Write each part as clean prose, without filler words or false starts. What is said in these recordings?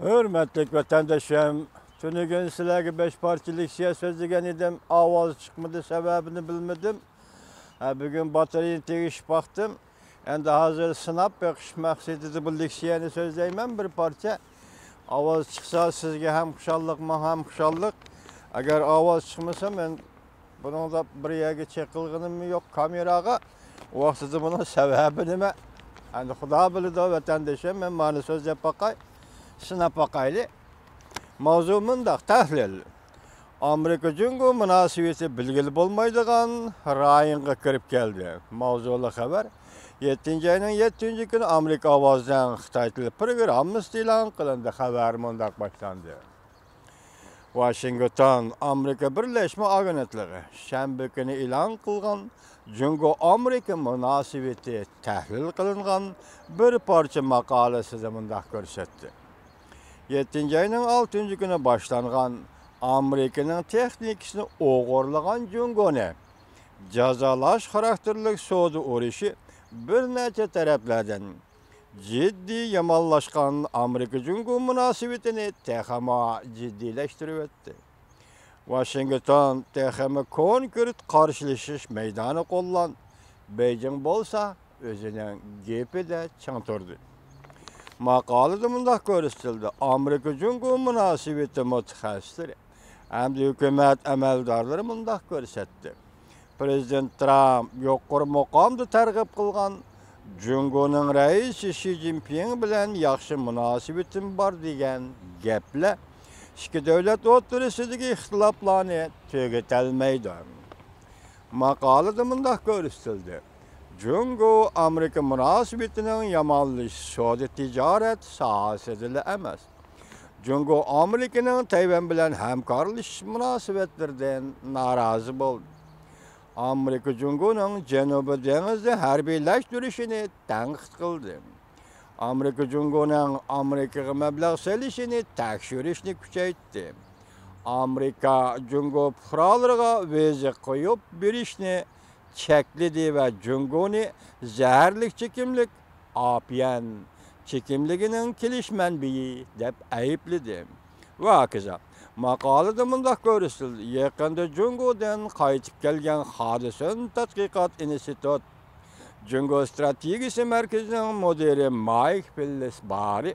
Hürmetlik vatandaşım, tünügün sizlerge 5 partilik siyaset degan edim, ovoz chiqmadi, sababini bilmedim. Bugün bataryani tegishib baktım. Endi hozir sinab beqish maqsadida bu leksiyani so'zlayman bir parcha. Ovoz chiqsa sizga ham xushallik, men ham xushallik. Agar ovoz chiqmasa men buningda bir yerga chekilganim yo'q kameraga. O vaqtida buning sababi nima? Endi Xudo biladi vatandaşım, men mana so'zlab baqay. Sinab baqayli. Mavzu mundaq tahlil. Amerika Jungo münasebeti bilgili bo'lmaydigan rayonga kirib keldi. Mavzuli xabar. 7-ayning 7-kuni Amerika ovozdan Xitoy tili programmasi e'lon qilindi. Xabar mundaq boshlandi. Washington Amerika Birlashma Agentligi shanba kuni e'lon qilgan Jungo Amerika münasebeti tahlil qilingan bir parcha maqolasida mundaq ko'rsatdi. 7-ayning 6-kuni boshlangan Amerika'nın texnikasini o'g'irlagan Jungoni jazolash xarakterlik savdo urushi bir necha taraflardan jiddiy yomonlashgan Amerika Jungo munosabatini texama jiddiylashtirib o'tdi. Washington texama konkret qarshilashish maydoni qo'llan, Beijing bo'lsa o'zining gapida chang turdi. Maqolada mundaq ko'rsatildi. Amerika Jungo munosabati mutaxassislari hamda hukumat amaldorlari mundaq ko'rsatdi. Prezident Trump yuqori maqomda targ'ib qilgan Jungoning raisi Xi Jinping bilan yaxshi munosabatim bor degan gaplar ikki davlat o'rtasidagi ixtiloflarni tugatolmaydi. Maqolada mundaq ko'rsatildi. Jungo Amerika münasebetinin yomonlashishi savdo tijorat sohasida emas. Jungo Amerika'nın Tayvan bilan hamkorlashish munosabatlaridan norozi bo'ldi. Amerika Jungoning Janubiy dengizda harbiylashtirishini tanqid qildi. Amerika Jungoning Amerikaga mablag' solishini tekshirishni kuchaytirdi. Amerika Jungo fuqarolariga viza qo'yib berishni chekledi ve Jungoni zaharlik çekimlik apiyan çekimliğinin kiliş menbiyi dep ayıpladı. Ve hakeza maqolada mundaq ko'rsatildi. Yaqinda Jungodan qaytib kelgan Hodisan tadqiqot institut Jungo strategiyasi markazining mudiri Mike Pillsbury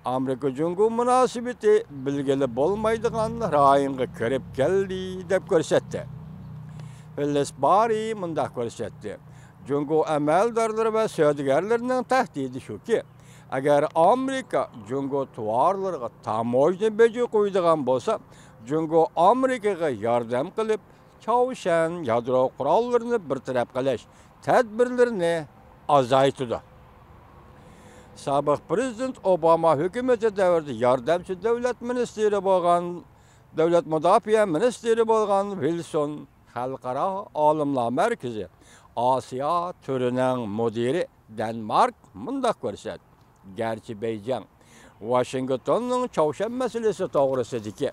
Amerika Jungo munosabati bilgili bo'lmaydigan rayonga kirib keldi deb ko'rsatdi. Pillsbury mundaq ko'rsatdi. Jungo amaldorlari va savdogarlarning tahdidi shuki, agar Amerika Jungo tovarlariga tamojna beji qo'yadigan bo'lsa, Jungo Amerikaga yordam qilib, Chavshan yadro qurollarini bartaraf qilish tadbirlarini azaytdi. Sobiq prezident Obama hukumati davrida yordamchi davlat ministri bo'lgan, davlat mudofaa ministri bo'lgan Wilson Xalqaro olimlar markazi Osiyo turining mudiri Denmark mundaq ko'rsatdi. Garchi Beijing Washingtonning Chavshan masalasi to'g'risidagi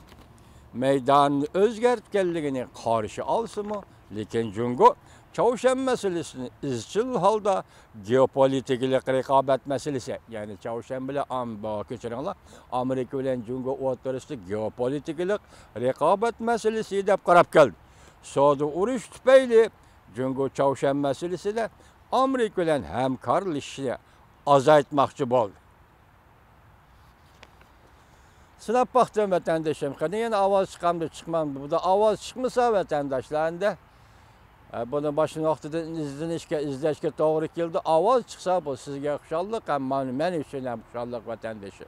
maydonni o'zgartganligini qarshi olsa-mu, lekin Jungo Chavshan masalasini izchil holda geopolitik raqobat masalasi, ya'ni Chavshan bilan Amerika bilan Jungo o'rtasida geopolitik raqobat masalasi deb qarab keldi. Savdo urush tufayli Jungo Chavshan masalasida Amerika bilan hamkorlashishni azaytmoqchi bo'ldi. Sinab baxtim vatandaşım, qani yana ovoz chiqamdi, chiqmam. Bu da ovoz chiqmasa vatandaşlarında buni boshini vaqtida izlashga to'g'ri keldi. Ovoz chiqsa bu sizga xushallik, ham men uchun ham xushallik vatandaşım.